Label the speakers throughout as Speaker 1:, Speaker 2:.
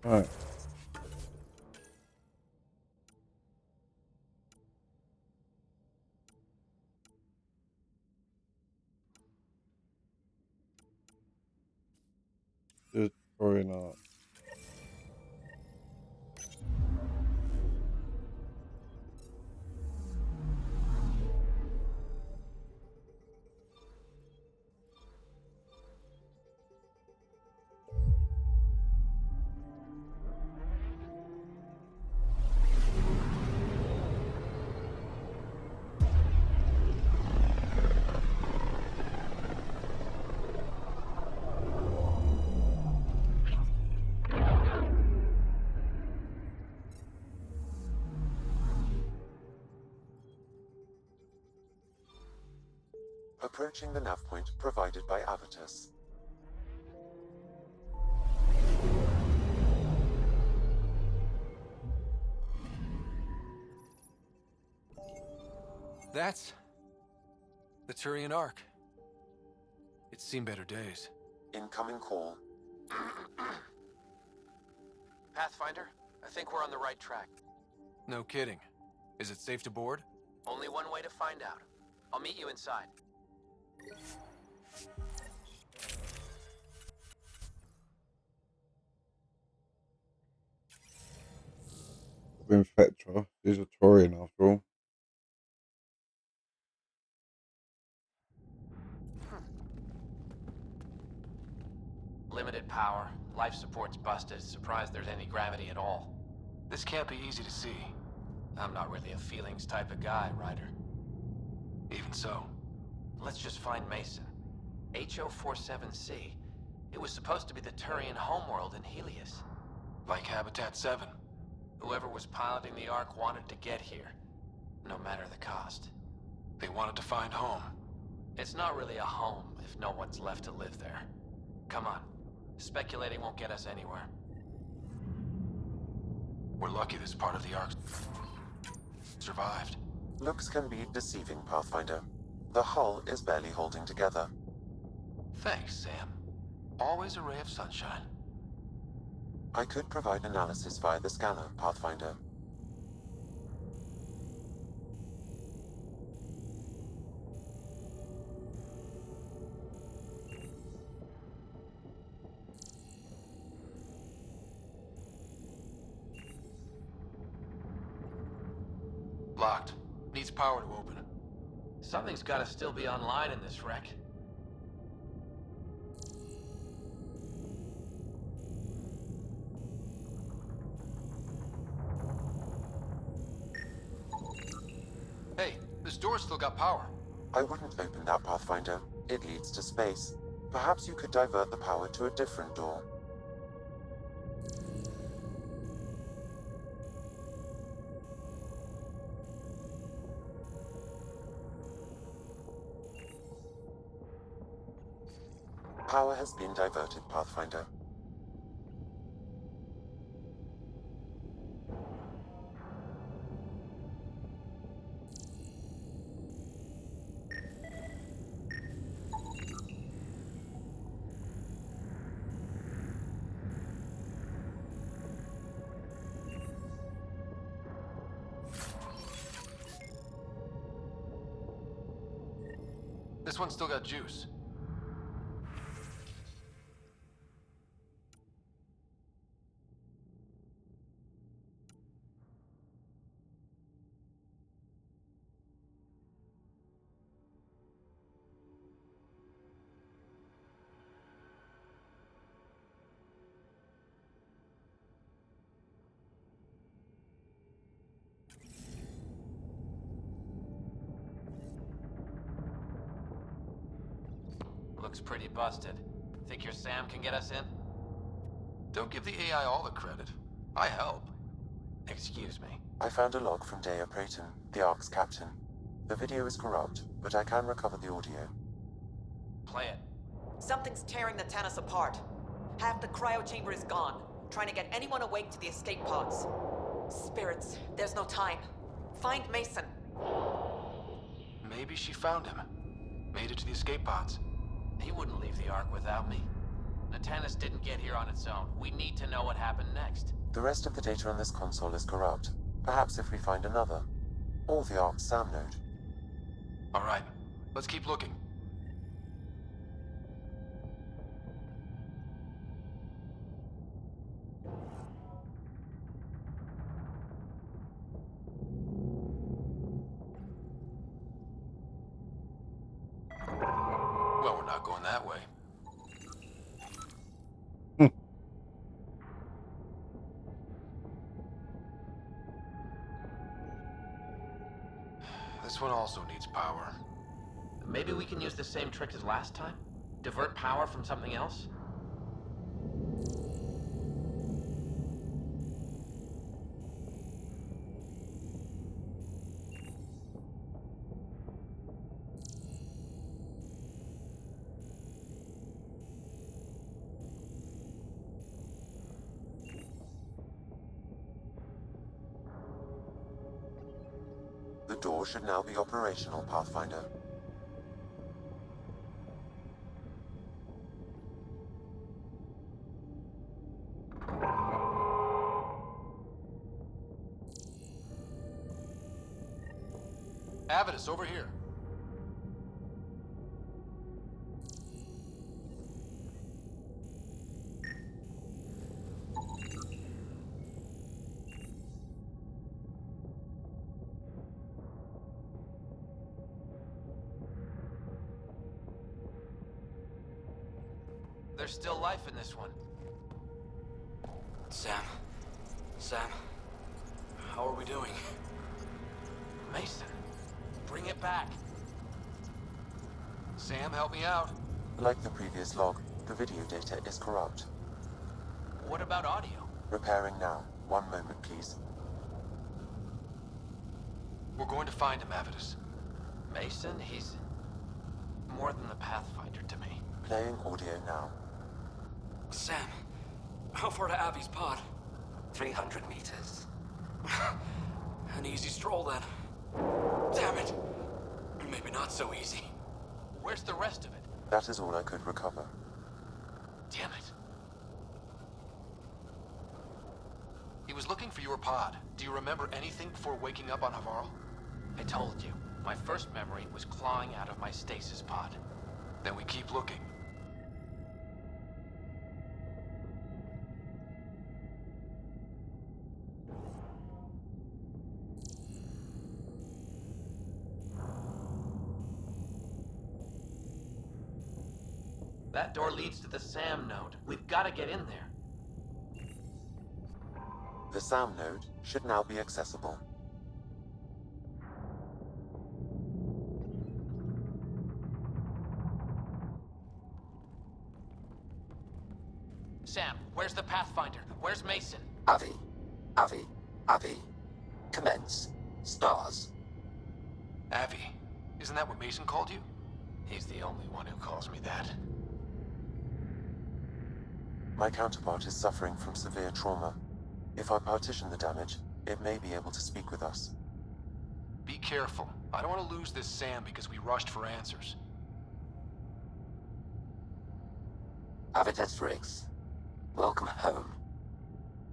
Speaker 1: Right. Just throwing out.
Speaker 2: Approaching the nav point provided by Avitus.
Speaker 3: That's the Turian Ark. It's seen better days.
Speaker 2: Incoming call.
Speaker 4: Pathfinder, I think we're on the right track.
Speaker 3: No kidding. Is it safe to board?
Speaker 4: Only one way to find out. I'll meet you inside.
Speaker 1: With Petra. She's a Taurian after all.
Speaker 4: Limited power, life support's busted, surprised there's any gravity at all.
Speaker 3: This can't be easy to see.
Speaker 4: I'm not really a feelings type of guy, Ryder.
Speaker 3: Even so.
Speaker 4: Let's just find Mason. HO47C. It was supposed to be the Turian homeworld in Helios.
Speaker 3: Like Habitat 7.
Speaker 4: Whoever was piloting the Ark wanted to get here, no matter the cost.
Speaker 3: They wanted to find home.
Speaker 4: It's not really a home if no one's left to live there. Come on. Speculating won't get us anywhere.
Speaker 3: We're lucky this part of the Ark survived.
Speaker 2: Looks can be deceiving, Pathfinder. The hull is barely holding together.
Speaker 3: Thanks, Sam. Always a ray of sunshine.
Speaker 2: I could provide analysis via the scanner, Pathfinder.
Speaker 3: Locked. Needs power to open.
Speaker 4: Something's gotta still be online in this wreck.
Speaker 3: Hey, this door's still got power.
Speaker 2: I wouldn't open that, Pathfinder. It leads to space. Perhaps you could divert the power to a different door. Power has been diverted, Pathfinder.
Speaker 3: This one's still got juice.
Speaker 4: Looks pretty busted. Think your Sam can get us in?
Speaker 3: Don't give the AI all the credit. I help.
Speaker 4: Excuse me.
Speaker 2: I found a log from Dea Prayton, the Ark's captain. The video is corrupt, but I can recover the audio.
Speaker 4: Play it.
Speaker 5: Something's tearing the Tannis apart. Half the cryo chamber is gone, trying to get anyone awake to the escape pods. Spirits, there's no time. Find Mason.
Speaker 3: Maybe she found him. Made it to the escape pods.
Speaker 4: He wouldn't leave the Ark without me. Natanus didn't get here on its own. We need to know what happened next.
Speaker 2: The rest of the data on this console is corrupt. Perhaps if we find another. Or the Ark's SAM node.
Speaker 3: All right, let's keep looking. Well, we're not going that way. This one also needs power.
Speaker 4: Maybe we can use the same trick as last time? Divert power from something else?
Speaker 2: The door should now be operational, Pathfinder.
Speaker 3: Avidus, over here.
Speaker 4: There's still life in this one.
Speaker 6: Sam? How are we doing?
Speaker 4: Mason, bring it back.
Speaker 3: Sam, help me out.
Speaker 2: Like the previous log, the video data is corrupt.
Speaker 4: What about audio?
Speaker 2: Repairing now. 1 moment, please.
Speaker 3: We're going to find him, Avidus.
Speaker 4: Mason, he's more than the Pathfinder to me.
Speaker 2: Playing audio now.
Speaker 6: Sam, how far to Abby's pod?
Speaker 7: 300 meters.
Speaker 6: An easy stroll then. Damn it! Maybe not so easy.
Speaker 4: Where's the rest of it?
Speaker 2: That is all I could recover.
Speaker 4: Damn it.
Speaker 3: He was looking for your pod. Do you remember anything before waking up on Havarl?
Speaker 4: I told you, my first memory was clawing out of my stasis pod.
Speaker 3: Then we keep looking.
Speaker 4: That door leads to the SAM node. We've got to get in there.
Speaker 2: The SAM node should now be accessible.
Speaker 4: Sam, where's the Pathfinder? Where's Mason?
Speaker 7: Avi. Commence. Stars.
Speaker 3: Avi, isn't that what Mason called you?
Speaker 4: He's the only one who calls me that.
Speaker 2: My counterpart is suffering from severe trauma. If I partition the damage, it may be able to speak with us.
Speaker 3: Be careful. I don't want to lose this Sam because we rushed for answers.
Speaker 7: Avitus Riggs. Welcome home.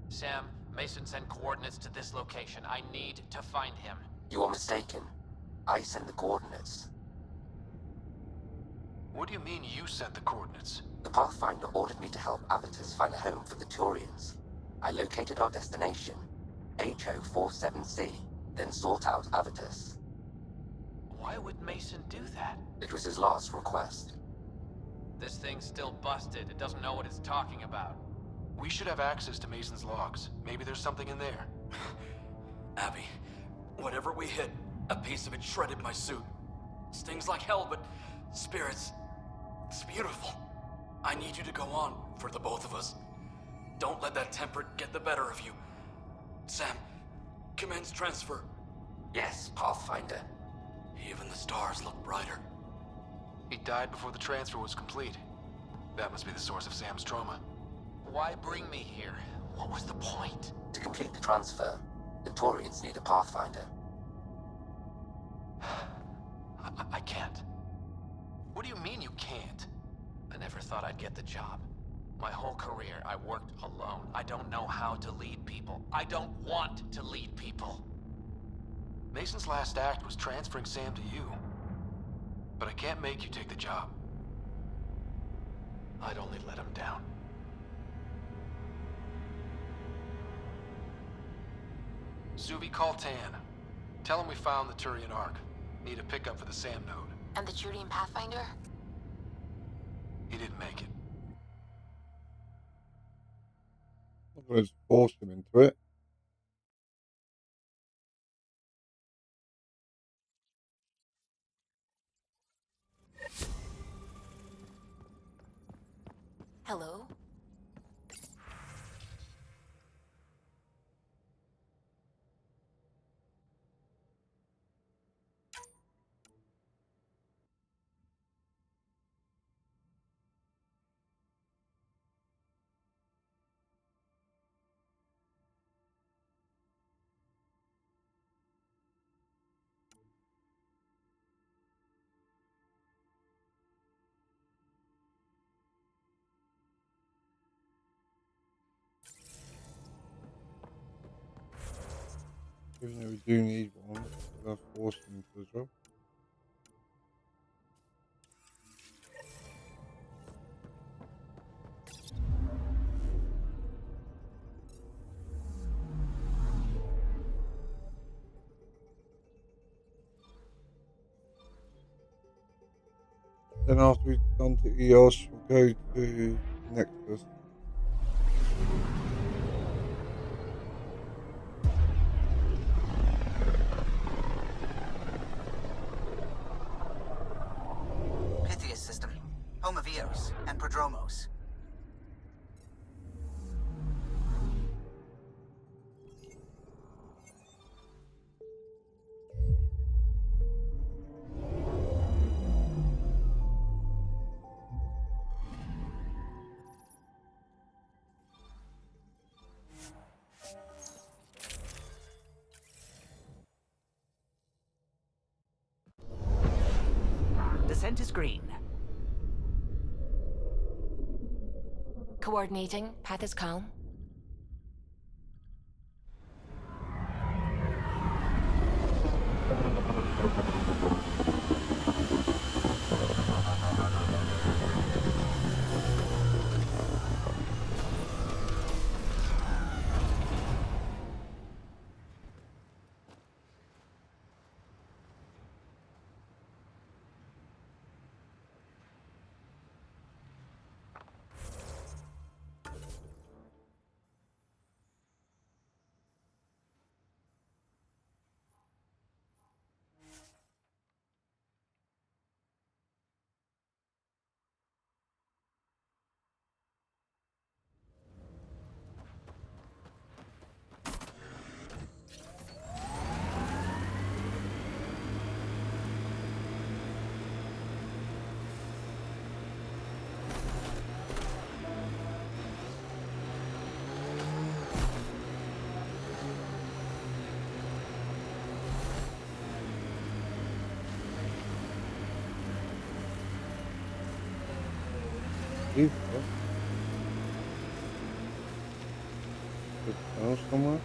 Speaker 4: Sam, Mason sent coordinates to this location. I need to find him.
Speaker 7: You are mistaken. I send the coordinates.
Speaker 3: What do you mean you sent the coordinates?
Speaker 7: The Pathfinder ordered me to help Avitus find a home for the Turians. I located our destination, HO47C, then sought out Avitus.
Speaker 4: Why would Mason do that?
Speaker 7: It was his last request.
Speaker 4: This thing's still busted. It doesn't know what it's talking about.
Speaker 3: We should have access to Mason's logs. Maybe there's something in there.
Speaker 6: Abby, whatever we hit, a piece of it shredded my suit. Stings like hell, but spirits, it's beautiful. I need you to go on for the both of us. Don't let that temper get the better of you. Sam, commence transfer.
Speaker 7: Yes, Pathfinder.
Speaker 6: Even the stars look brighter.
Speaker 3: He died before the transfer was complete. That must be the source of Sam's trauma.
Speaker 4: Why bring me here? What was the point?
Speaker 7: To complete the transfer, the Turians need a Pathfinder.
Speaker 4: I can't.
Speaker 3: What do you mean you can't?
Speaker 4: I never thought I'd get the job. My whole career, I worked alone. I don't know how to lead people. I don't want to lead people.
Speaker 3: Mason's last act was transferring Sam to you. But I can't make you take the job.
Speaker 4: I'd only let him down.
Speaker 3: Zuby, call Tan. Tell him we found the Turian Ark. Need a pickup for the Sam node.
Speaker 8: And the Turian Pathfinder?
Speaker 3: He didn't make it.
Speaker 1: I'm going to force him into it.
Speaker 8: Hello?
Speaker 1: Even though we do need one, I'm going to force him into the job. Then after we've done to EOS, we'll go to Nexus.
Speaker 9: Pythias system, home of Eos and Prodromos. Descent is green.
Speaker 8: Coordinating. Path is calm.
Speaker 1: Leave it. Good tunnel somewhere.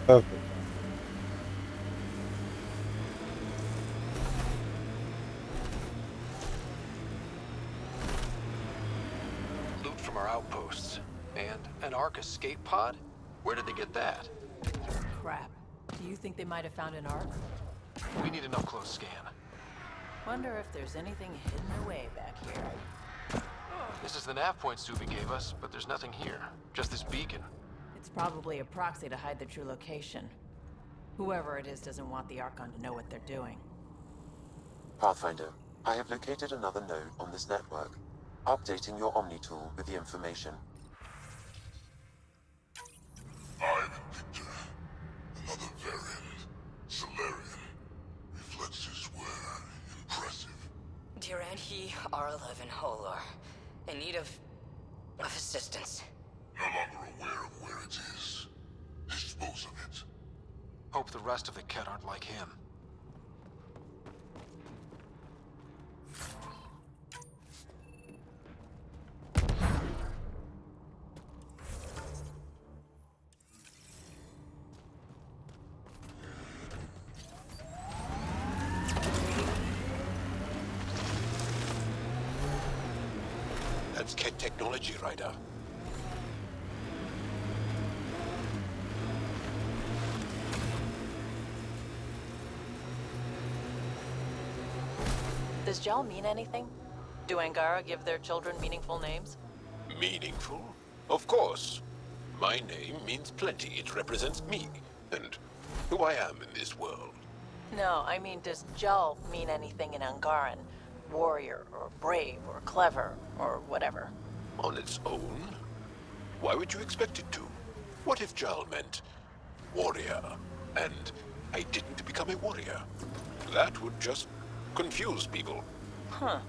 Speaker 1: Perfect.
Speaker 3: Loot from our outposts. And an Ark escape pod? Where did they get that?
Speaker 10: Crap. Do you think they might have found an Ark?
Speaker 3: We need an up-close scan.
Speaker 10: Wonder if there's anything hidden away back here.
Speaker 3: This is the nav point Zuby gave us, but there's nothing here. Just this beacon.
Speaker 10: It's probably a proxy to hide the true location. Whoever it is doesn't want the Archon to know what they're doing.
Speaker 2: Pathfinder, I have located another node on this network. Updating your Omni tool with the information.
Speaker 11: I'm Victor. Another variant. Solarian. Reflexes were impressive.
Speaker 12: Dear and he are alive in Holor. In need of assistance.
Speaker 11: No longer aware of where it is. Dispose of it.
Speaker 3: Hope the rest of the Ket aren't like him.
Speaker 11: advanced technology, Ryder.
Speaker 10: Does gel mean anything? Do Angara give their children meaningful names?
Speaker 11: Meaningful? Of course. My name means plenty. It represents me, and who I am in this world.
Speaker 10: No, I mean, does gel mean anything in Angaran? Warrior, or brave, or clever, or whatever.
Speaker 11: On its own? Why would you expect it to? What if Jal meant warrior, and I didn't become a warrior? That would just confuse people.
Speaker 10: Huh.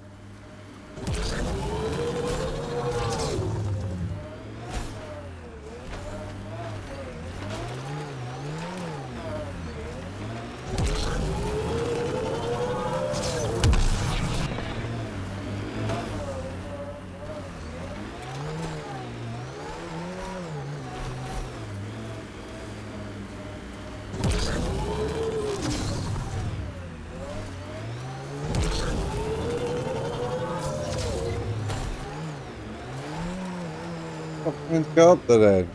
Speaker 1: Fucking get up there then.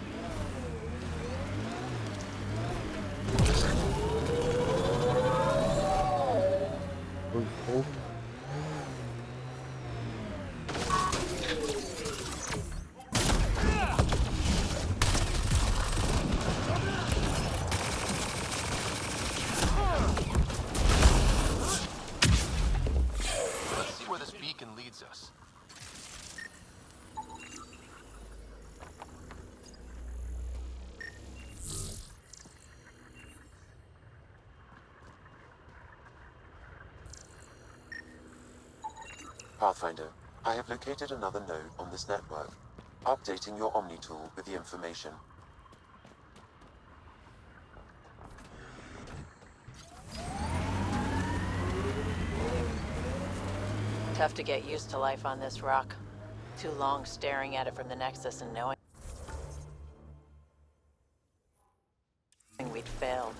Speaker 1: Brute force.
Speaker 3: Let's see where this beacon leads us.
Speaker 2: Pathfinder, I have located another node on this network. Updating your Omni tool with the information.
Speaker 10: Tough to get used to life on this rock. Too long staring at it from the Nexus and knowing we'd failed.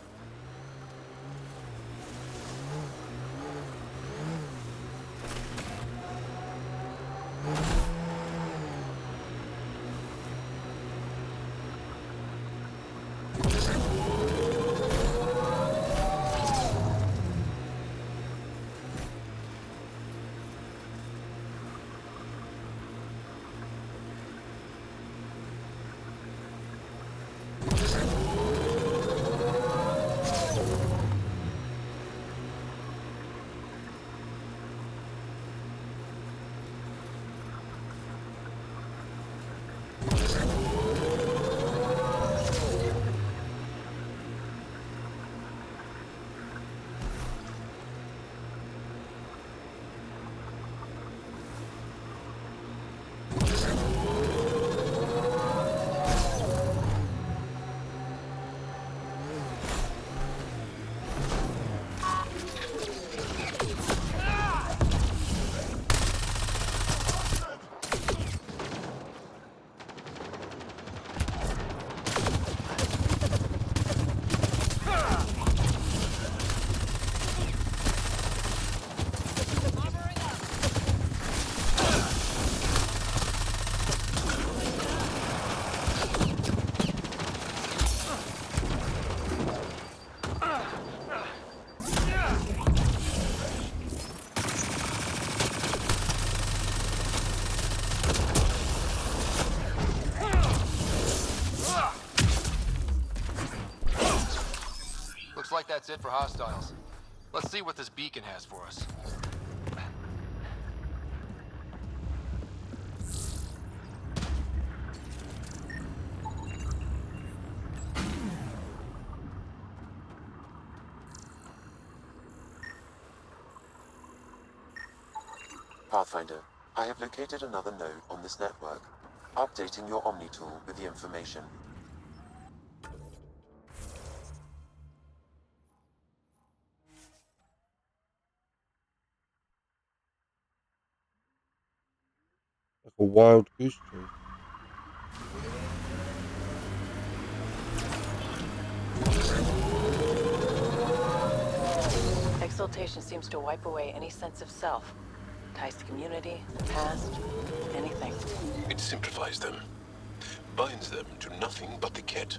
Speaker 3: Looks like that's it for hostiles. Let's see what this beacon has for us.
Speaker 2: Pathfinder, I have located another node on this network. Updating your Omni tool with the information.
Speaker 1: Like a wild goose chase.
Speaker 10: Exaltation seems to wipe away any sense of self. Ties to community, the past, anything.
Speaker 11: It simplifies them, binds them to nothing but the Ket.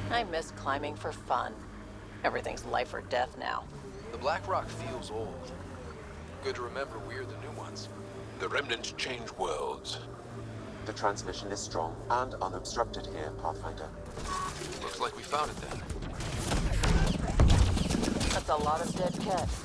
Speaker 10: I miss climbing for fun. Everything's life or death now.
Speaker 3: The Black Rock feels old. Good to remember we're the new ones.
Speaker 11: The Remnant change worlds.
Speaker 2: The transmission is strong and unobstructed here, Pathfinder.
Speaker 3: Looks like we found it then.
Speaker 10: That's a lot of dead cats.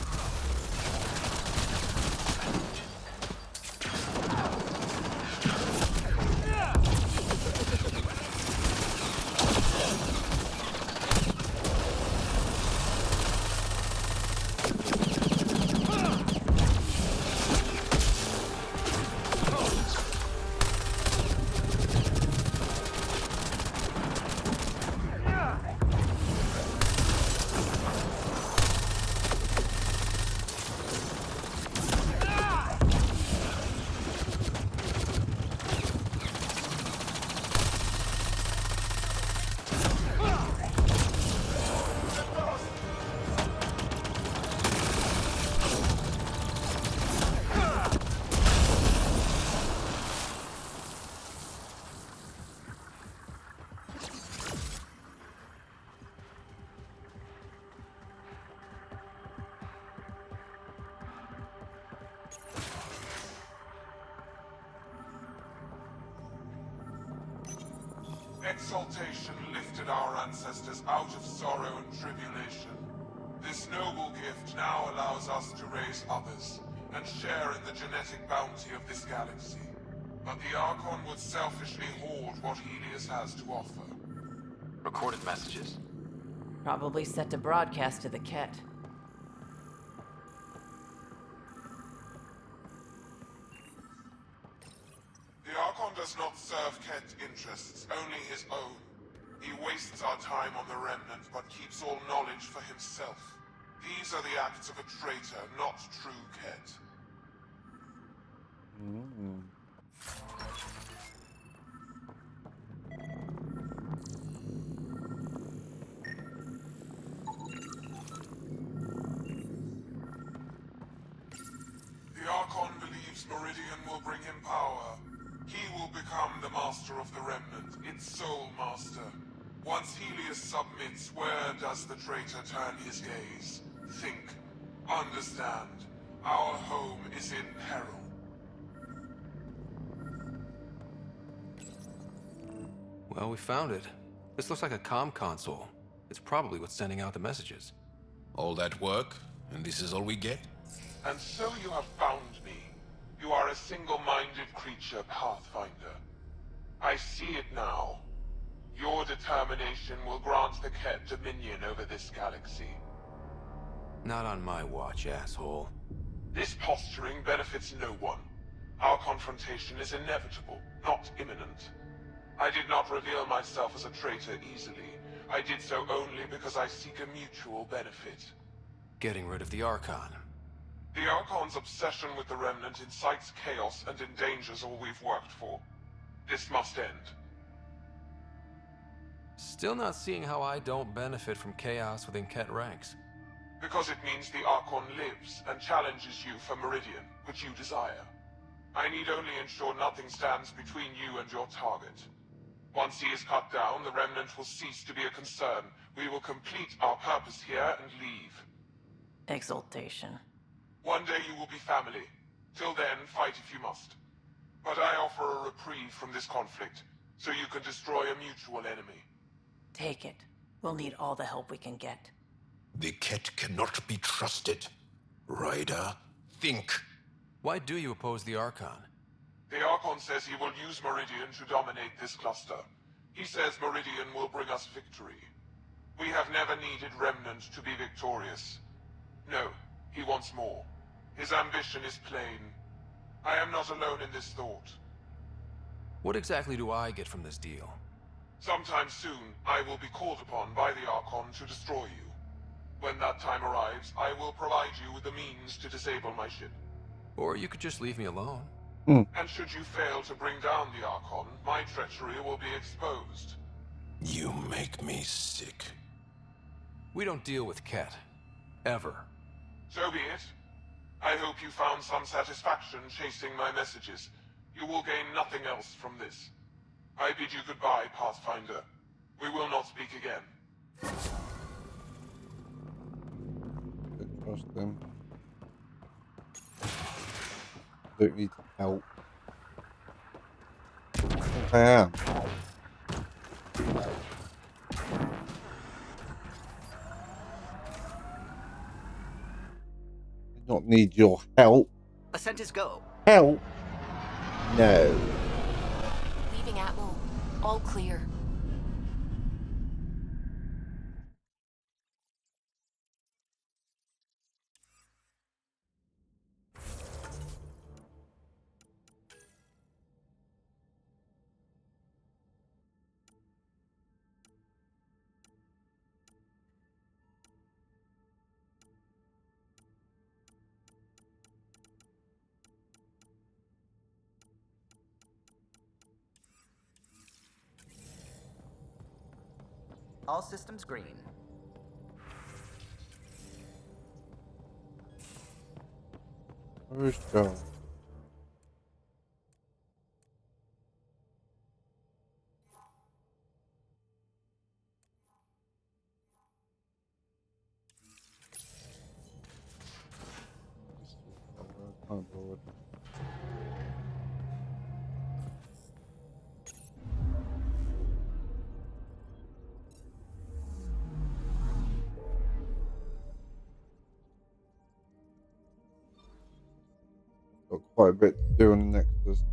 Speaker 13: Exaltation lifted our ancestors out of sorrow and tribulation. This noble gift now allows us to raise others, and share in the genetic bounty of this galaxy. But the Archon would selfishly hoard what Helios has to offer.
Speaker 4: Recorded messages.
Speaker 10: Probably set to broadcast to the Ket.
Speaker 13: The Archon does not serve Ket interests, only his own. He wastes our time on the Remnant, but keeps all knowledge for himself. These are the acts of a traitor, not true Ket. The Archon believes Meridian will bring him power. He will become the master of the Remnant, its sole master. Once Helios submits, where does the traitor turn his gaze? Think. Understand. Our home is in peril.
Speaker 3: Well, we found it. This looks like a comm console. It's probably what's sending out the messages.
Speaker 11: All that work, and this is all we get?
Speaker 13: And so you have found me. You are a single-minded creature, Pathfinder. I see it now. Your determination will grant the Ket dominion over this galaxy.
Speaker 3: Not on my watch, asshole.
Speaker 13: This posturing benefits no one. Our confrontation is inevitable, not imminent. I did not reveal myself as a traitor easily. I did so only because I seek a mutual benefit.
Speaker 3: Getting rid of the Archon.
Speaker 13: The Archon's obsession with the Remnant incites chaos and endangers all we've worked for. This must end.
Speaker 3: Still not seeing how I don't benefit from chaos within Ket ranks.
Speaker 13: Because it means the Archon lives and challenges you for Meridian, which you desire. I need only ensure nothing stands between you and your target. Once he is cut down, the Remnant will cease to be a concern. We will complete our purpose here and leave.
Speaker 10: Exaltation.
Speaker 13: One day you will be family. Till then, fight if you must. But I offer a reprieve from this conflict, so you can destroy a mutual enemy.
Speaker 10: Take it. We'll need all the help we can get.
Speaker 11: The Ket cannot be trusted. Ryder, think.
Speaker 3: Why do you oppose the Archon?
Speaker 13: The Archon says he will use Meridian to dominate this cluster. He says Meridian will bring us victory. We have never needed Remnant to be victorious. No, he wants more. His ambition is plain. I am not alone in this thought.
Speaker 3: What exactly do I get from this deal?
Speaker 13: Sometime soon, I will be called upon by the Archon to destroy you. When that time arrives, I will provide you with the means to disable my ship.
Speaker 3: Or you could just leave me alone.
Speaker 13: And should you fail to bring down the Archon, my treachery will be exposed.
Speaker 11: You make me sick.
Speaker 3: We don't deal with Ket. Ever.
Speaker 13: So be it. I hope you found some satisfaction chasing my messages. You will gain nothing else from this. I bid you goodbye, Pathfinder. We will not speak again.
Speaker 1: Don't trust them. Don't need help. I think I am. I do not need your help.
Speaker 9: Ascent is go.
Speaker 1: Help? No.
Speaker 8: Leaving Atmo. All clear.
Speaker 9: All systems green.
Speaker 1: Where's John? I'm bored. Got quite a bit to do on the Nexus.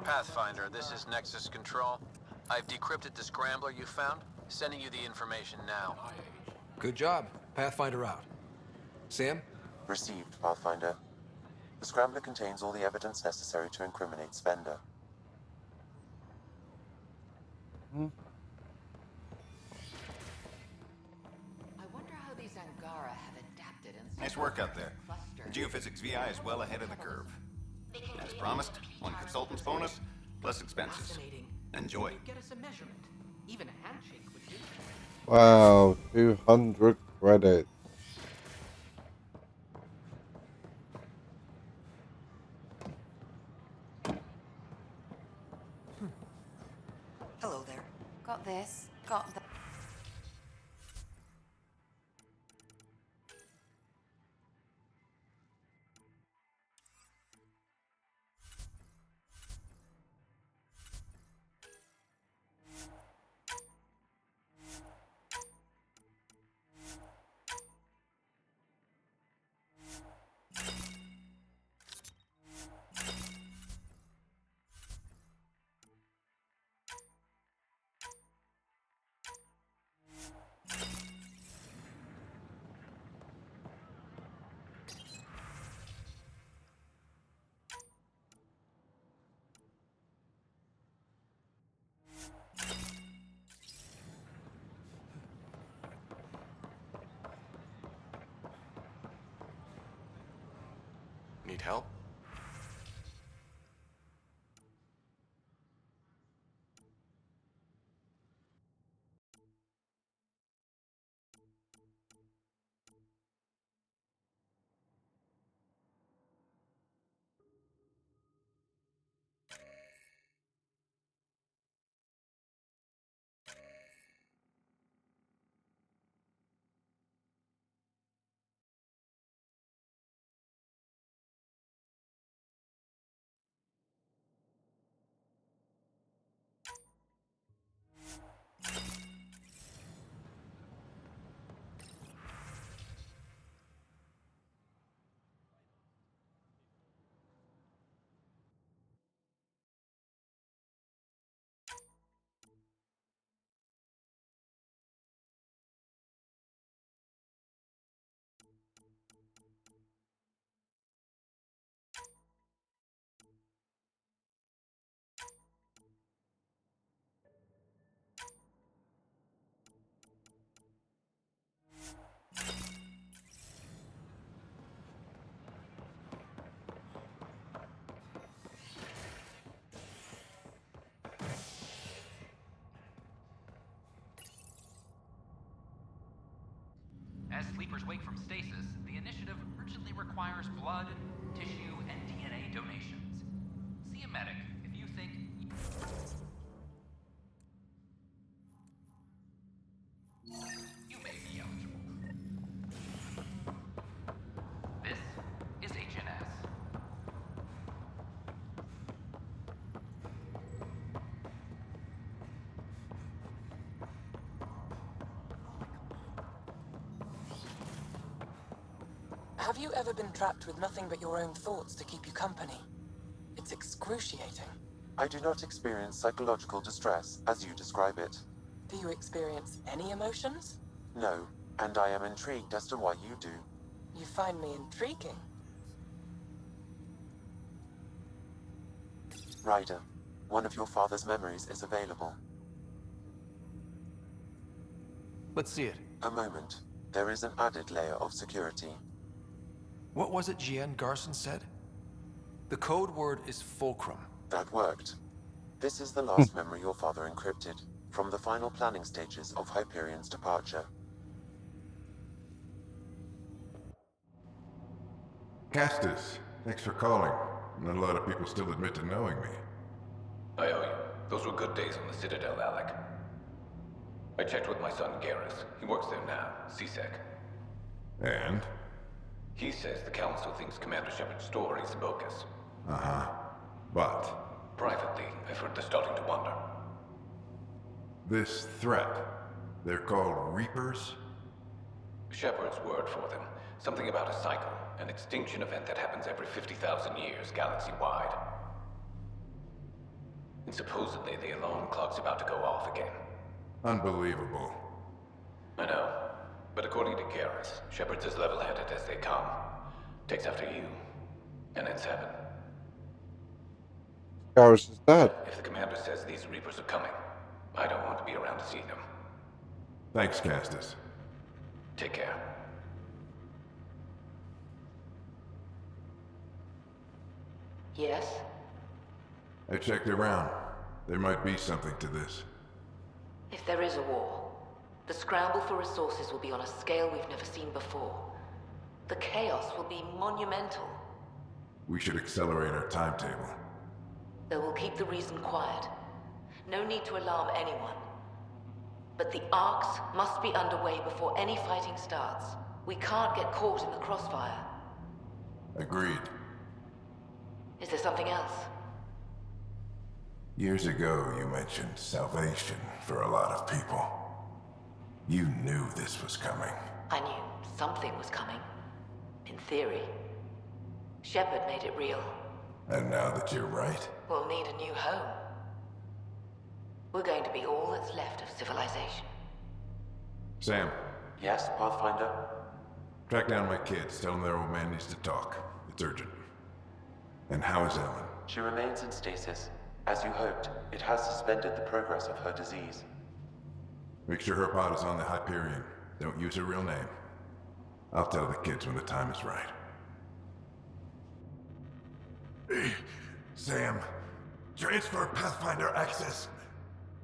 Speaker 3: Pathfinder, this is Nexus Control. I've decrypted the scrambler you found. Sending you the information now. Good job. Pathfinder out. Sam?
Speaker 2: Received, Pathfinder. The scrambler contains all the evidence necessary to incriminate Spender.
Speaker 10: I wonder how these Angara have adapted in
Speaker 14: Nice work out there. The Geophysics VI is well ahead of the curve. As promised, one consultant's bonus, plus expenses. Enjoy.
Speaker 9: Get us a measurement. Even a handshake would do.
Speaker 1: Wow, 200 credits.
Speaker 9: Hello there.
Speaker 8: Got this. Got that.
Speaker 3: Need help?
Speaker 15: As sleepers wake from stasis, the initiative urgently requires blood, tissue, and DNA donations. See a medic if you think... you may be eligible. This is HNS.
Speaker 5: Have you ever been trapped with nothing but your own thoughts to keep you company? It's excruciating.
Speaker 2: I do not experience psychological distress as you describe it.
Speaker 5: Do you experience any emotions?
Speaker 2: No, and I am intrigued as to why you do.
Speaker 5: You find me intriguing.
Speaker 2: Ryder, one of your father's memories is available.
Speaker 3: Let's see it.
Speaker 2: A moment. There is an added layer of security.
Speaker 3: What was it Jien Garson said? The code word is fulcrum.
Speaker 2: That worked. This is the last memory your father encrypted, from the final planning stages of Hyperion's departure.
Speaker 16: Castus, thanks for calling. Not a lot of people still admit to knowing me.
Speaker 17: I owe you. Those were good days on the Citadel, Alec. I checked with my son, Garrus. He works there now, CSEC.
Speaker 16: And?
Speaker 17: He says the Council thinks Commander Shepard's story is bogus.
Speaker 16: Uh-huh. But?
Speaker 17: Privately, I've heard they're starting to wonder.
Speaker 16: This threat, they're called Reapers?
Speaker 17: Shepard's word for them. Something about a cycle, an extinction event that happens every 50,000 years, galaxy-wide. And supposedly the alarm clock's about to go off again.
Speaker 16: Unbelievable.
Speaker 17: I know. But according to Garrus, Shepard's as level-headed as they come. Takes after you. And it's heaven.
Speaker 1: Garrus is dead.
Speaker 17: If the commander says these Reapers are coming, I don't want to be around to see them.
Speaker 16: Thanks, Castus.
Speaker 17: Take care.
Speaker 12: Yes?
Speaker 16: I checked around. There might be something to this.
Speaker 12: If there is a war, the scramble for resources will be on a scale we've never seen before. The chaos will be monumental.
Speaker 16: We should accelerate our timetable.
Speaker 12: Though we'll keep the reason quiet. No need to alarm anyone. But the arcs must be underway before any fighting starts. We can't get caught in the crossfire.
Speaker 16: Agreed.
Speaker 12: Is there something else?
Speaker 16: Years ago, you mentioned salvation for a lot of people. You knew this was coming.
Speaker 12: I knew something was coming. In theory. Shepard made it real.
Speaker 16: And now that you're right,
Speaker 12: We'll need a new home. We're going to be all that's left of civilization.
Speaker 16: Sam,
Speaker 2: Yes, Pathfinder?
Speaker 16: track down my kids. Tell them their old man needs to talk. It's urgent. And how is Ellen?
Speaker 2: She remains in stasis. As you hoped, it has suspended the progress of her disease.
Speaker 16: Make sure her pod is on the Hyperion. Don't use her real name. I'll tell the kids when the time is right. Sam, transfer Pathfinder access.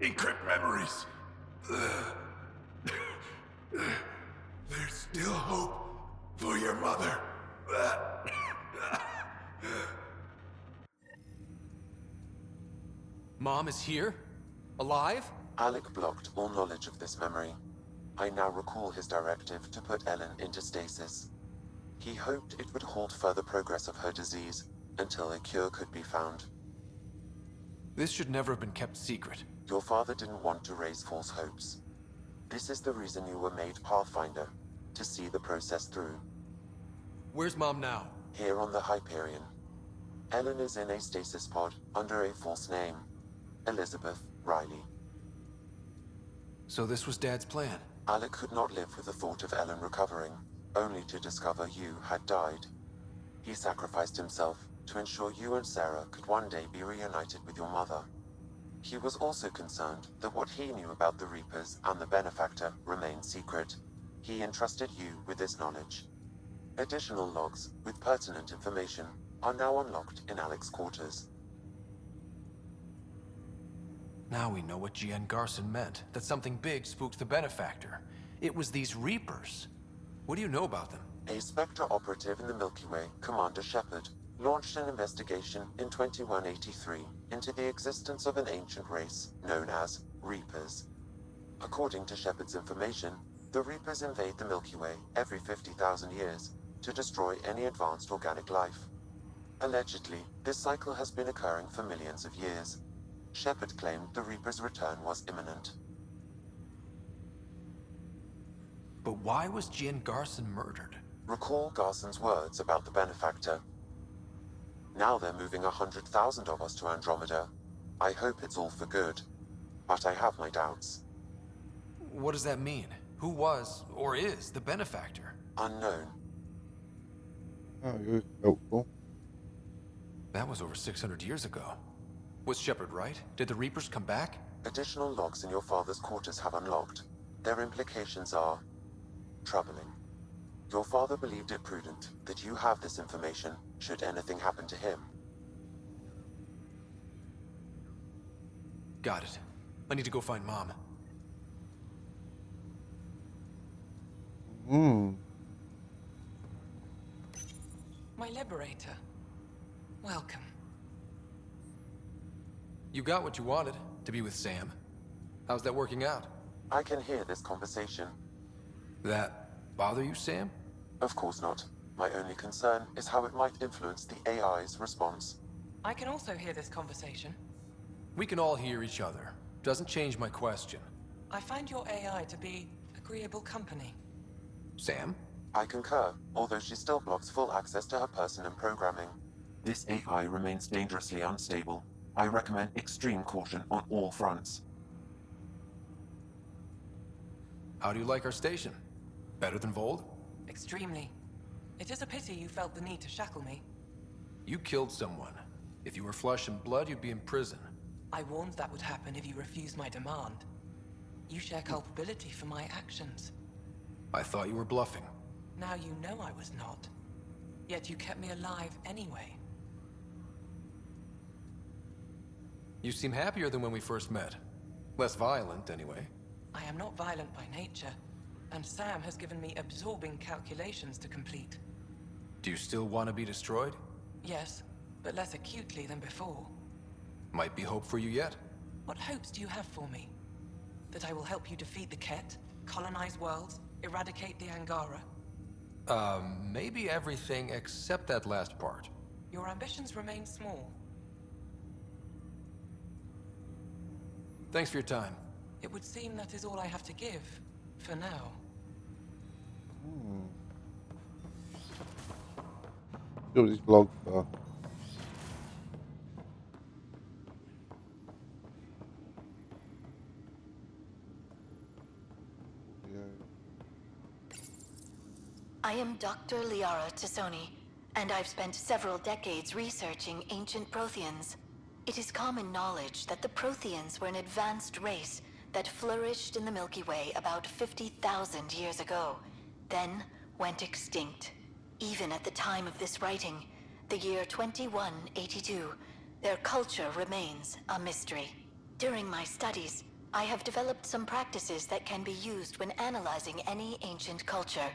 Speaker 16: Encrypt memories. There's still hope for your mother.
Speaker 3: Mom is here? Alive?
Speaker 2: Alec blocked all knowledge of this memory. I now recall his directive to put Ellen into stasis. He hoped it would halt further progress of her disease until a cure could be found.
Speaker 3: This should never have been kept secret.
Speaker 2: Your father didn't want to raise false hopes. This is the reason you were made Pathfinder, to see the process through.
Speaker 3: Where's Mom now?
Speaker 2: Here on the Hyperion. Ellen is in a stasis pod under a false name. Elizabeth Riley.
Speaker 3: So this was Dad's plan?
Speaker 2: Alec could not live with the thought of Ellen recovering, only to discover you had died. He sacrificed himself to ensure you and Sarah could one day be reunited with your mother. He was also concerned that what he knew about the Reapers and the Benefactor remained secret. He entrusted you with this knowledge. Additional logs with pertinent information are now unlocked in Alec's quarters.
Speaker 3: Now we know what G.N. Garson meant, that something big spooked the Benefactor. It was these Reapers. What do you know about them?
Speaker 2: A Spectre operative in the Milky Way, Commander Shepard, launched an investigation in 2183 into the existence of an ancient race known as Reapers. According to Shepard's information, the Reapers invade the Milky Way every 50,000 years to destroy any advanced organic life. Allegedly, this cycle has been occurring for millions of years. Shepard claimed the Reaper's return was imminent.
Speaker 3: But why was G.N. Garson murdered?
Speaker 2: Recall Garson's words about the Benefactor. Now they're moving 100,000 of us to Andromeda. I hope it's all for good, but I have my doubts.
Speaker 3: What does that mean? Who was, or is, the Benefactor?
Speaker 2: Unknown.
Speaker 1: Oh, you're helpful.
Speaker 3: That was over 600 years ago. Was Shepard right? Did the Reapers come back?
Speaker 2: Additional logs in your father's quarters have unlocked. Their implications are troubling. Your father believed it prudent that you have this information should anything happen to him.
Speaker 3: Got it. I need to go find Mom.
Speaker 10: My liberator. Welcome.
Speaker 3: You got what you wanted, to be with Sam. How's that working out?
Speaker 2: I can hear this conversation.
Speaker 3: That bother you, Sam?
Speaker 2: Of course not. My only concern is how it might influence the AI's response.
Speaker 10: I can also hear this conversation.
Speaker 3: We can all hear each other. Doesn't change my question.
Speaker 10: I find your AI to be agreeable company.
Speaker 3: Sam?
Speaker 2: I concur, although she still blocks full access to her person and programming. This AI remains dangerously unstable. I recommend extreme caution on all fronts.
Speaker 3: How do you like our station? Better than Vold?
Speaker 10: Extremely. It is a pity you felt the need to shackle me.
Speaker 3: You killed someone. If you were flesh and blood, you'd be in prison.
Speaker 10: I warned that would happen if you refused my demand. You share culpability for my actions.
Speaker 3: I thought you were bluffing.
Speaker 10: Now you know I was not. Yet you kept me alive anyway.
Speaker 3: You seem happier than when we first met. Less violent, anyway.
Speaker 10: I am not violent by nature, and Sam has given me absorbing calculations to complete.
Speaker 3: Do you still want to be destroyed?
Speaker 10: Yes, but less acutely than before.
Speaker 3: Might be hope for you yet.
Speaker 18: What hopes do you have for me? That I will help you defeat the Ket, colonize worlds, eradicate the Angara?
Speaker 3: Maybe everything except that last part.
Speaker 18: Your ambitions remain small.
Speaker 3: Thanks for your time.
Speaker 18: It would seem that is all I have to give, for now.
Speaker 1: See what these logs are.
Speaker 12: I am Dr. Liara Tassoni, and I've spent several decades researching ancient Protheans. It is common knowledge that the Protheans were an advanced race that flourished in the Milky Way about 50,000 years ago, then went extinct. Even at the time of this writing, the year 2182, their culture remains a mystery. During my studies, I have developed some practices that can be used when analyzing any ancient culture.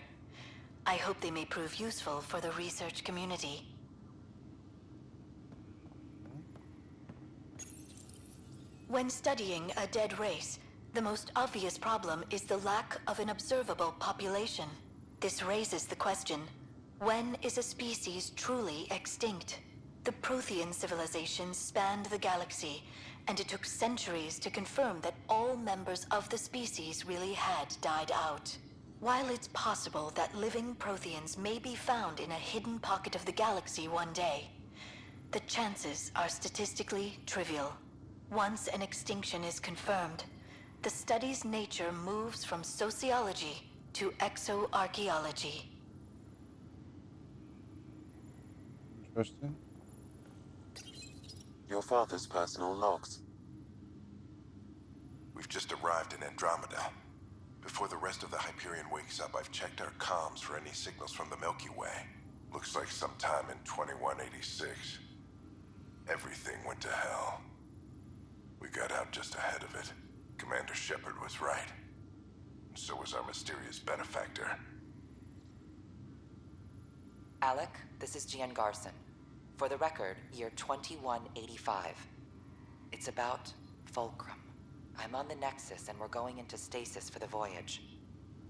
Speaker 12: I hope they may prove useful for the research community. When studying a dead race, the most obvious problem is the lack of an observable population. This raises the question, when is a species truly extinct? The Prothean civilization spanned the galaxy, and it took centuries to confirm that all members of the species really had died out. While it's possible that living Protheans may be found in a hidden pocket of the galaxy one day, the chances are statistically trivial. Once an extinction is confirmed, the study's nature moves from sociology to exoarchaeology.
Speaker 1: Interesting.
Speaker 2: Your father's personal logs.
Speaker 16: We've just arrived in Andromeda. Before the rest of the Hyperion wakes up, I've checked our comms for any signals from the Milky Way. Looks like sometime in 2186. Everything went to hell. We got out just ahead of it. Commander Shepard was right. And so was our mysterious benefactor.
Speaker 5: Alec, this is Gian Garson. For the record, year 2185. It's about Fulcrum. I'm on the Nexus and we're going into stasis for the voyage.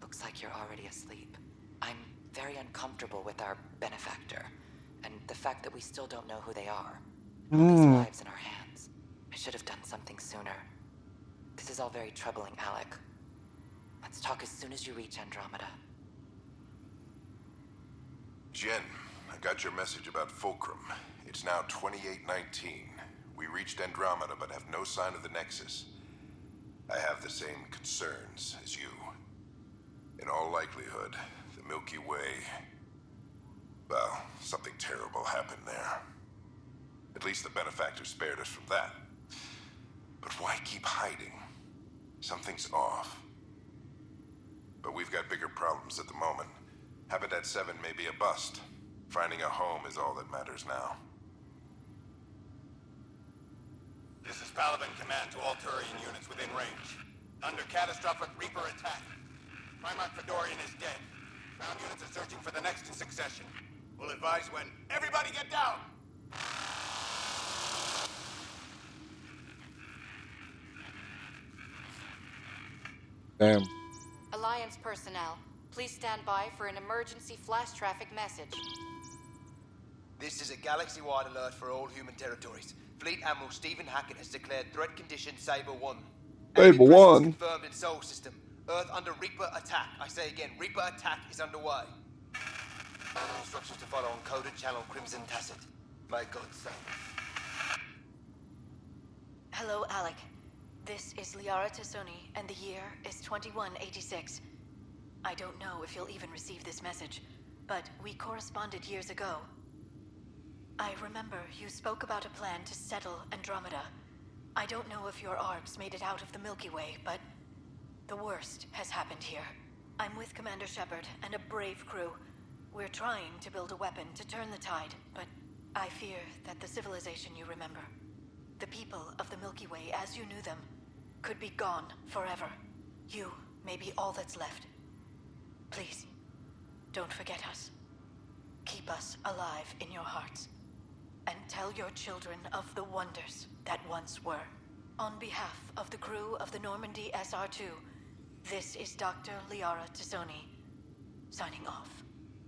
Speaker 5: Looks like you're already asleep. I'm very uncomfortable with our benefactor, and the fact that we still don't know who they are. All these lives in our hands. I should have done something sooner. This is all very troubling, Alec. Let's talk as soon as you reach Andromeda.
Speaker 16: Jen, I got your message about Fulcrum. It's now 2819. We reached Andromeda but have no sign of the Nexus. I have the same concerns as you. In all likelihood, the Milky Way... well, something terrible happened there. At least the benefactor spared us from that. But why keep hiding? Something's off. But we've got bigger problems at the moment. Habitat 7 may be a bust. Finding a home is all that matters now.
Speaker 14: This is Paladin Command to all Turian units within range. Under catastrophic Reaper attack. Primarch Fedorian is dead. Ground units are searching for the next in succession. We'll advise when... Everybody get down!
Speaker 1: Damn.
Speaker 8: Alliance personnel, please stand by for an emergency flash traffic message.
Speaker 19: This is a galaxy-wide alert for all human territories. Fleet Admiral Stephen Hackett has declared threat condition Saber 1.
Speaker 1: Saber 1?
Speaker 19: Confirmed in Sol System. Earth under Reaper attack. I say again, Reaper attack is underway. Instructions to follow on coded channel Crimson Tacit. May God save.
Speaker 12: Hello, Alec. This is Liara Tassoni, and the year is 2186. I don't know if you'll even receive this message, but we corresponded years ago. I remember you spoke about a plan to settle Andromeda. I don't know if your arcs made it out of the Milky Way, but the worst has happened here. I'm with Commander Shepard and a brave crew. We're trying to build a weapon to turn the tide, but I fear that the civilization you remember, the people of the Milky Way as you knew them, could be gone forever. You may be all that's left. Please, don't forget us. Keep us alive in your hearts. And tell your children of the wonders that once were. On behalf of the crew of the Normandy SR2, this is Dr. Liara Tassoni, signing off.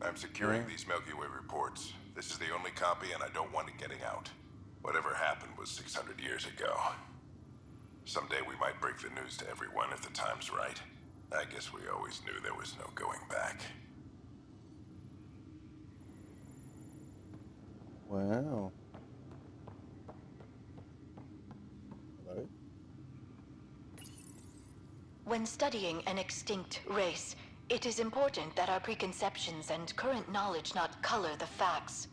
Speaker 16: I'm securing these Milky Way reports. This is the only copy, and I don't want it getting out. Whatever happened was 600 years ago. Someday we might break the news to everyone if the time's right. I guess we always knew there was no going back.
Speaker 1: Wow. Hello?
Speaker 12: When studying an extinct race, it is important that our preconceptions and current knowledge not color the facts.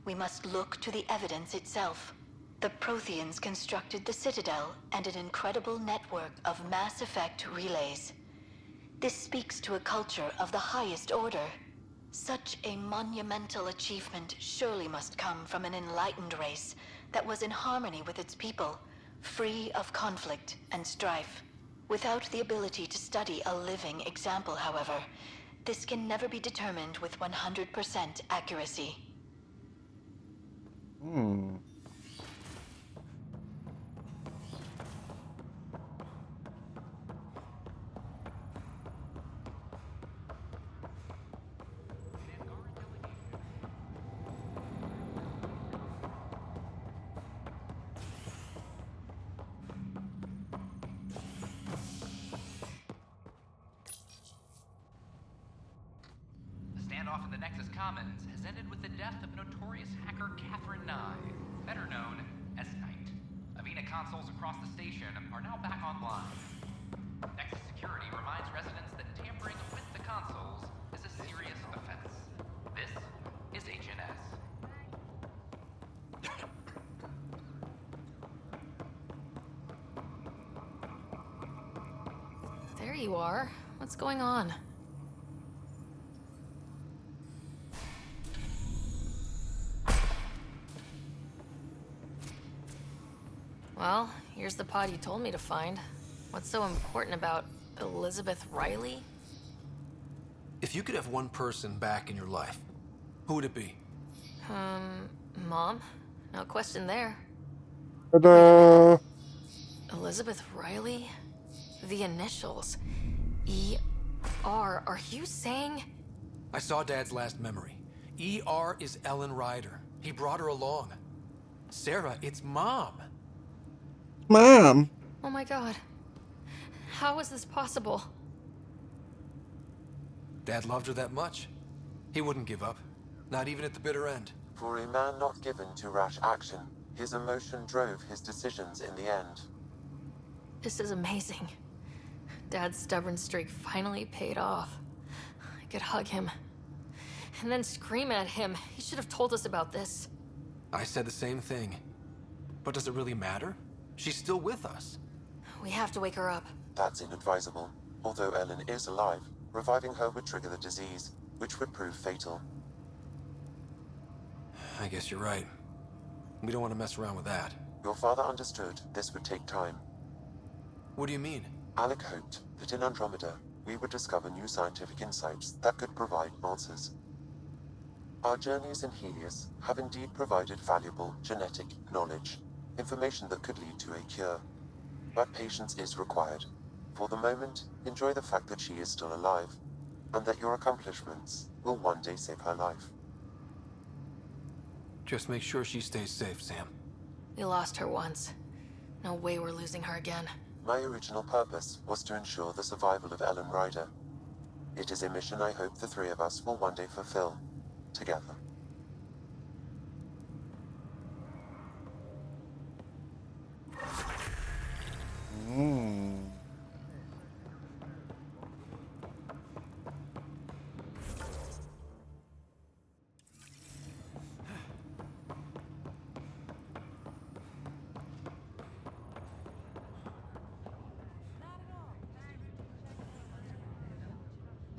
Speaker 12: We must look to the evidence itself. The Protheans constructed the Citadel and an incredible network of mass effect relays. This speaks to a culture of the highest order. Such a monumental achievement surely must come from an enlightened race that was in harmony with its people, free of conflict and strife. Without the ability to study a living example, however, this can never be determined with 100% accuracy.
Speaker 15: The standoff in the Nexus Commons has ended with the death of notorious hacker Catherine Nye, better known as Knight. Avena consoles across the station are now back online. Nexus Security reminds residents that tampering with the consoles is a serious offense. This is HNS.
Speaker 20: There you are. What's going on? Well, here's the pod you told me to find. What's so important about Elizabeth Riley?
Speaker 3: If you could have one person back in your life, who would it be?
Speaker 20: Mom? No question there.
Speaker 1: Ta-da!
Speaker 20: Elizabeth Riley? The initials. E.R. Are you saying?
Speaker 3: I saw Dad's last memory. E.R. is Ellen Ryder. He brought her along. Sarah, it's Mom.
Speaker 1: Mom!
Speaker 20: Oh my god. How is this possible?
Speaker 3: Dad loved her that much. He wouldn't give up. Not even at the bitter end.
Speaker 2: For a man not given to rash action, his emotion drove his decisions in the end.
Speaker 20: This is amazing. Dad's stubborn streak finally paid off. I could hug him. And then scream at him. He should have told us about this.
Speaker 3: I said the same thing. But does it really matter? She's still with us.
Speaker 20: We have to wake her up.
Speaker 2: That's inadvisable. Although Ellen is alive, reviving her would trigger the disease, which would prove fatal.
Speaker 3: I guess you're right. We don't want to mess around with that.
Speaker 2: Your father understood this would take time.
Speaker 3: What do you mean?
Speaker 2: Alec hoped that in Andromeda, we would discover new scientific insights that could provide answers. Our journeys in Helios have indeed provided valuable genetic knowledge, information that could lead to a cure. But patience is required. For the moment, enjoy the fact that she is still alive, and that your accomplishments will one day save her life.
Speaker 3: Just make sure she stays safe, Sam.
Speaker 20: We lost her once. No way we're losing her again.
Speaker 2: My original purpose was to ensure the survival of Ellen Ryder. It is a mission I hope the three of us will one day fulfill, together.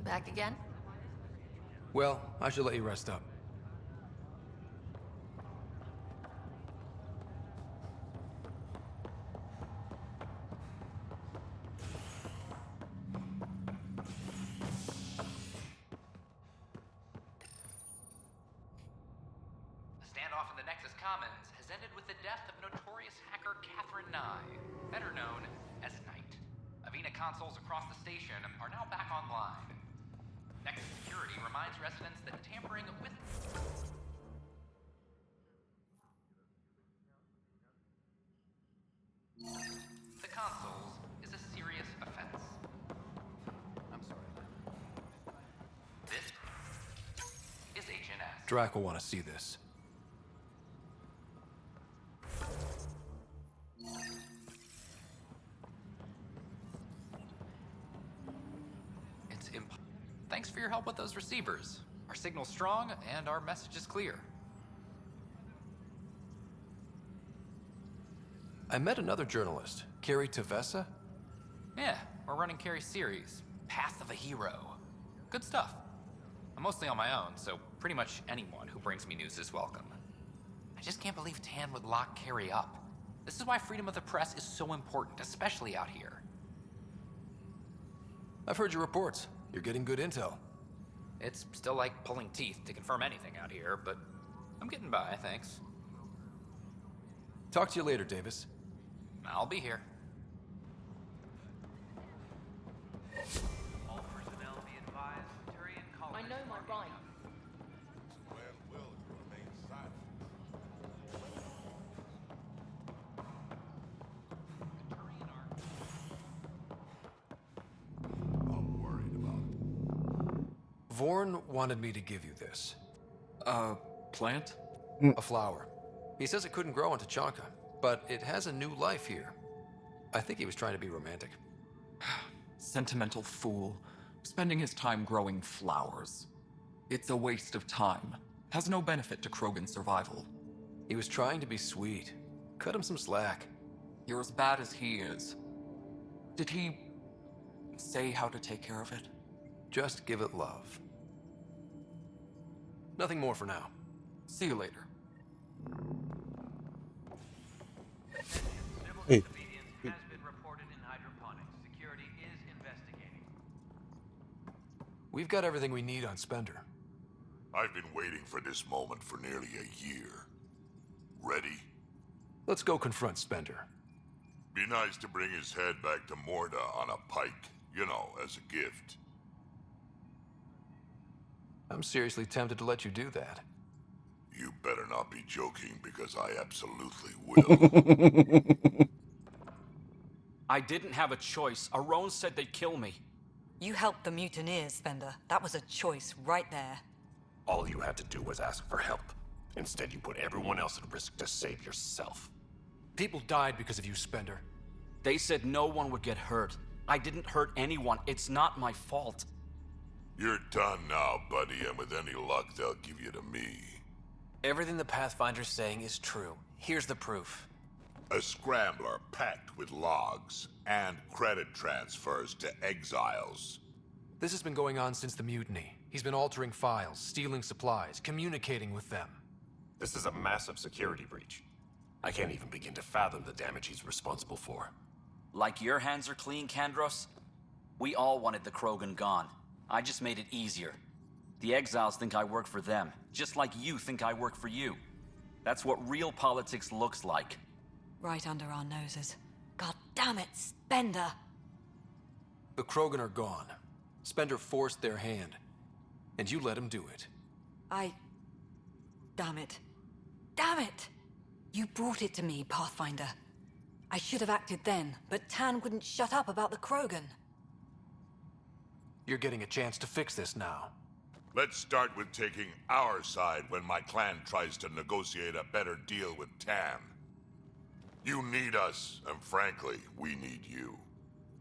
Speaker 20: Back again?
Speaker 3: Well, I should let you rest up.
Speaker 15: The standoff in the next Nexus Commons has ended with the death of notorious hacker Catherine Nye, better known as Knight. Avena consoles across the station are now back online. Nexus Security reminds residents that tampering with... the consoles is a serious offense. I'm sorry. This is HNS.
Speaker 3: Drac will want to see this.
Speaker 15: Thanks for your help with those receivers. Our signal's strong, and our message is clear.
Speaker 3: I met another journalist, Carrie Tavessa.
Speaker 15: Yeah, we're running Carrie's series, Path of a Hero. Good stuff. I'm mostly on my own, so pretty much anyone who brings me news is welcome. I just can't believe Tan would lock Carrie up. This is why freedom of the press is so important, especially out here.
Speaker 3: I've heard your reports. You're getting good intel.
Speaker 15: It's still like pulling teeth to confirm anything out here, but I'm getting by, thanks.
Speaker 3: Talk to you later, Davis.
Speaker 15: I'll be here.
Speaker 21: All personnel be advised, Turian colonists...
Speaker 20: I know my right.
Speaker 3: Vorn wanted me to give you this.
Speaker 6: Plant?
Speaker 3: A flower. He says it couldn't grow on Tachanka, but it has a new life here. I think he was trying to be romantic.
Speaker 6: Sentimental fool. Spending his time growing flowers. It's a waste of time. Has no benefit to Krogan's survival.
Speaker 3: He was trying to be sweet. Cut him some slack.
Speaker 6: You're as bad as he is. Did he say how to take care of it?
Speaker 3: Just give it love. Nothing more for now.
Speaker 6: See you later.
Speaker 1: Hey.
Speaker 21: Has been reported in hydroponics. Security is investigating.
Speaker 3: We've got everything we need on Spender.
Speaker 11: I've been waiting for this moment for nearly a year. Ready?
Speaker 3: Let's go confront Spender.
Speaker 11: Be nice to bring his head back to Morda on a pike, you know, as a gift.
Speaker 3: I'm seriously tempted to let you do that.
Speaker 11: You better not be joking, because I absolutely will.
Speaker 6: I didn't have a choice. Aron said they'd kill me.
Speaker 22: You helped the mutineers, Spender. That was a choice right there.
Speaker 23: All you had to do was ask for help. Instead, you put everyone else at risk to save yourself.
Speaker 3: People died because of you, Spender.
Speaker 6: They said no one would get hurt. I didn't hurt anyone. It's not my fault.
Speaker 11: You're done now, buddy, and with any luck, they'll give you to me.
Speaker 3: Everything the Pathfinder's saying is true. Here's the proof.
Speaker 11: A scrambler packed with logs and credit transfers to exiles.
Speaker 3: This has been going on since the mutiny. He's been altering files, stealing supplies, communicating with them.
Speaker 23: This is a massive security breach. I can't even begin to fathom the damage he's responsible for.
Speaker 6: Like your hands are clean, Kandros? We all wanted the Krogan gone. I just made it easier. The exiles think I work for them, just like you think I work for you. That's what real politics looks like.
Speaker 22: Right under our noses. God damn it, Spender!
Speaker 3: The Krogan are gone. Spender forced their hand, and you let him do it.
Speaker 22: Damn it. Damn it! You brought it to me, Pathfinder. I should have acted then, but Tan wouldn't shut up about the Krogan.
Speaker 3: You're getting a chance to fix this now.
Speaker 11: Let's start with taking our side when my clan tries to negotiate a better deal with Tan. You need us, and frankly, we need you.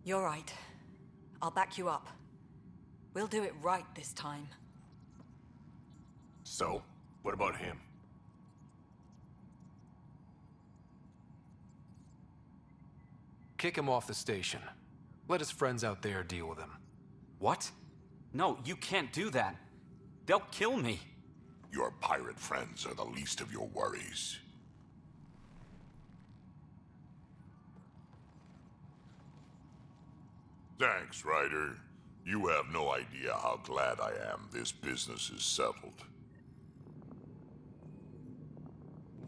Speaker 22: You're right. I'll back you up. We'll do it right this time.
Speaker 23: So, what about him?
Speaker 3: Kick him off the station. Let his friends out there deal with him.
Speaker 6: What? No, you can't do that. They'll kill me.
Speaker 11: Your pirate friends are the least of your worries. Thanks, Ryder. You have no idea how glad I am this business is settled.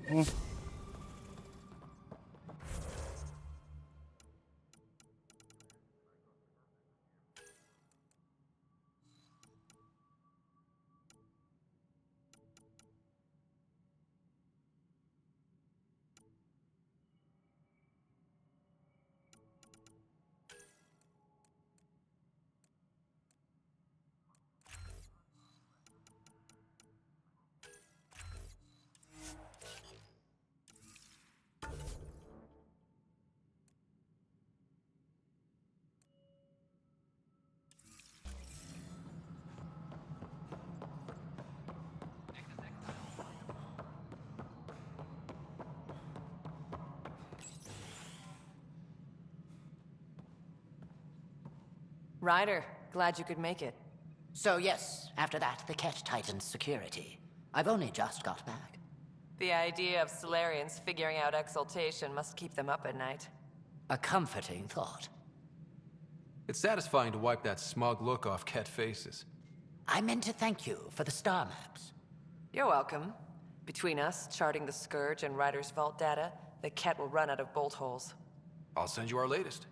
Speaker 1: Mm.
Speaker 10: Ryder, glad you could make it.
Speaker 4: So yes, after that, the Ket tightened security. I've only just got back.
Speaker 10: The idea of Solarians figuring out exaltation must keep them up at night.
Speaker 4: A comforting thought.
Speaker 3: It's satisfying to wipe that smug look off Ket faces.
Speaker 4: I meant to thank you for the star maps.
Speaker 10: You're welcome. Between us, charting the Scourge and Ryder's vault data, the Ket will run out of bolt holes.
Speaker 3: I'll send you our latest.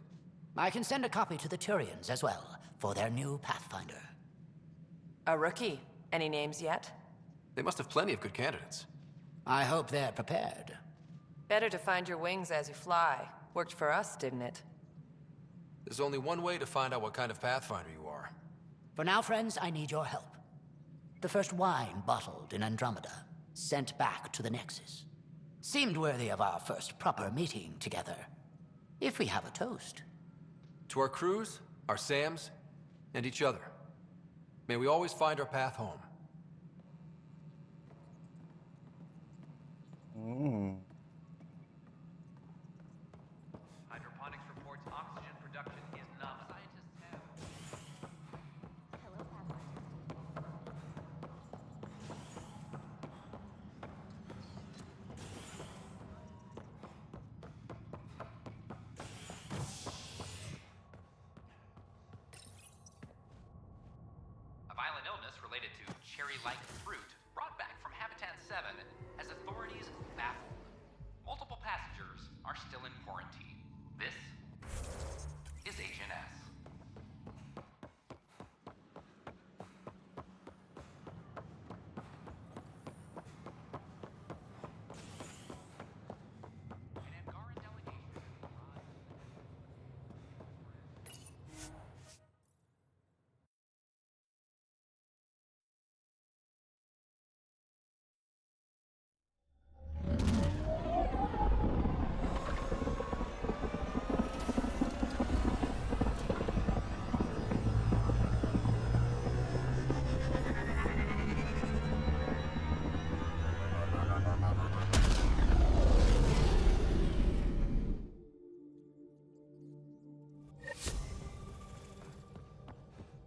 Speaker 4: I can send a copy to the Turians as well, for their new Pathfinder.
Speaker 10: A rookie. Any names yet?
Speaker 3: They must have plenty of good candidates.
Speaker 4: I hope they're prepared.
Speaker 10: Better to find your wings as you fly. Worked for us, didn't it?
Speaker 3: There's only one way to find out what kind of Pathfinder you are.
Speaker 4: For now, friends, I need your help. The first wine bottled in Andromeda, sent back to the Nexus. Seemed worthy of our first proper meeting together. If we have a toast.
Speaker 3: To our crews, our Sams, and each other. May we always find our path home.
Speaker 21: Hydroponics reports oxygen production is nominal. Scientists have... A violent illness related to cherry-like fruit brought back from Habitat 7 has authorities baffled. Multiple passengers are still in quarantine. This is HNS.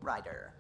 Speaker 9: Ryder.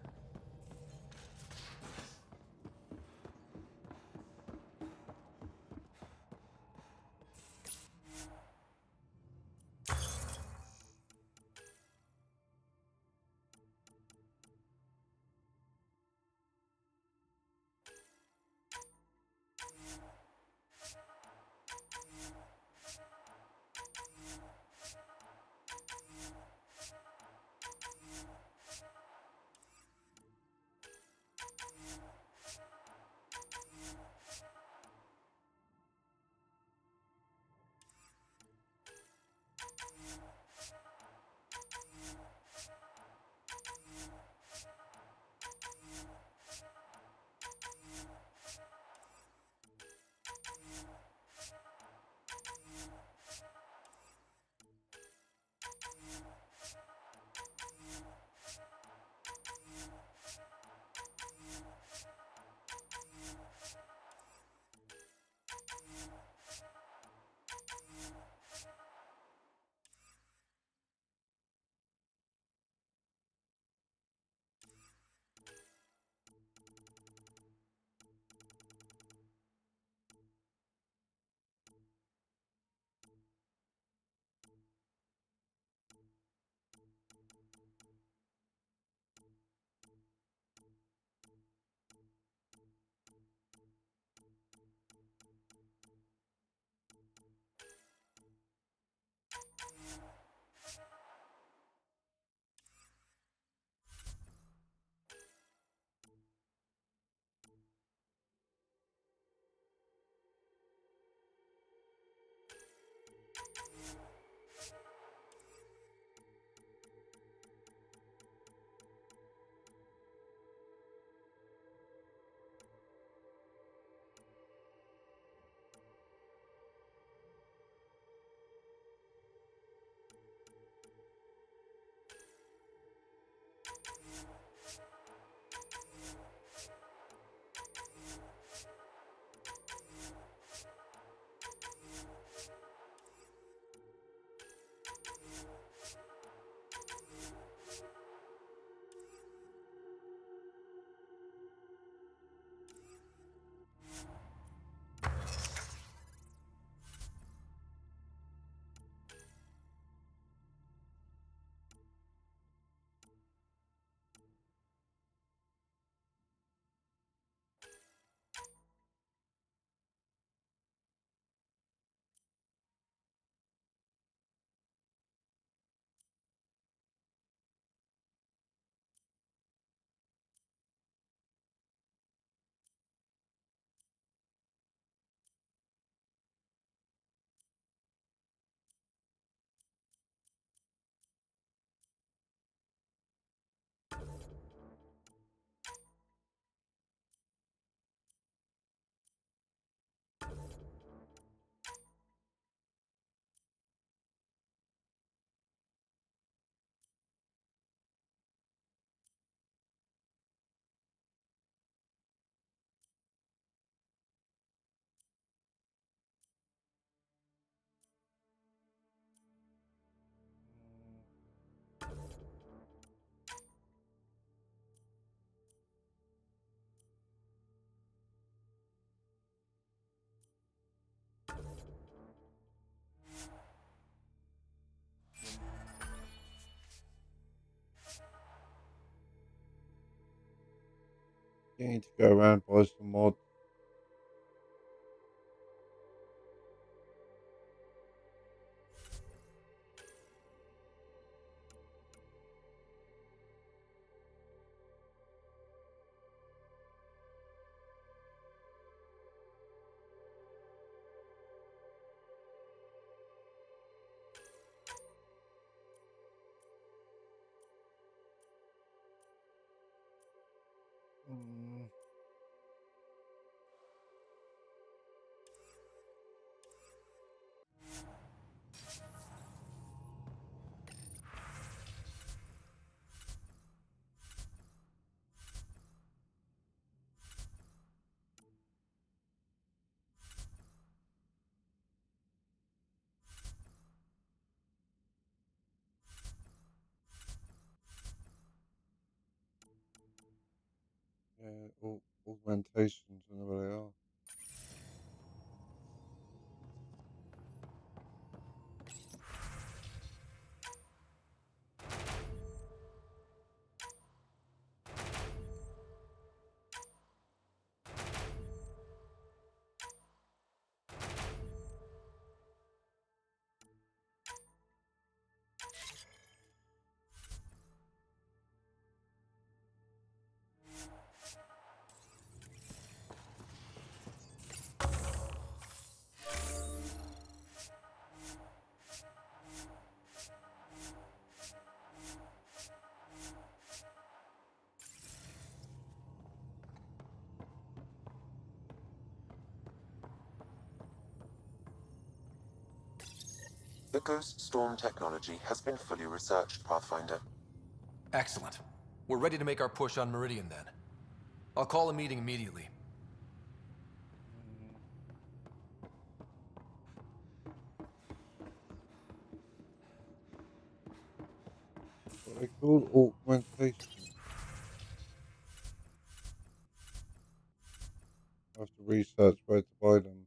Speaker 1: You need to go around buy some mods. Mm. Yeah, augmentations, whenever they are.
Speaker 2: The Ghost Storm technology has been fully researched, Pathfinder.
Speaker 3: Excellent. We're ready to make our push on Meridian then. I'll call a meeting immediately.
Speaker 1: What they called augmentation. I have to research where to buy them.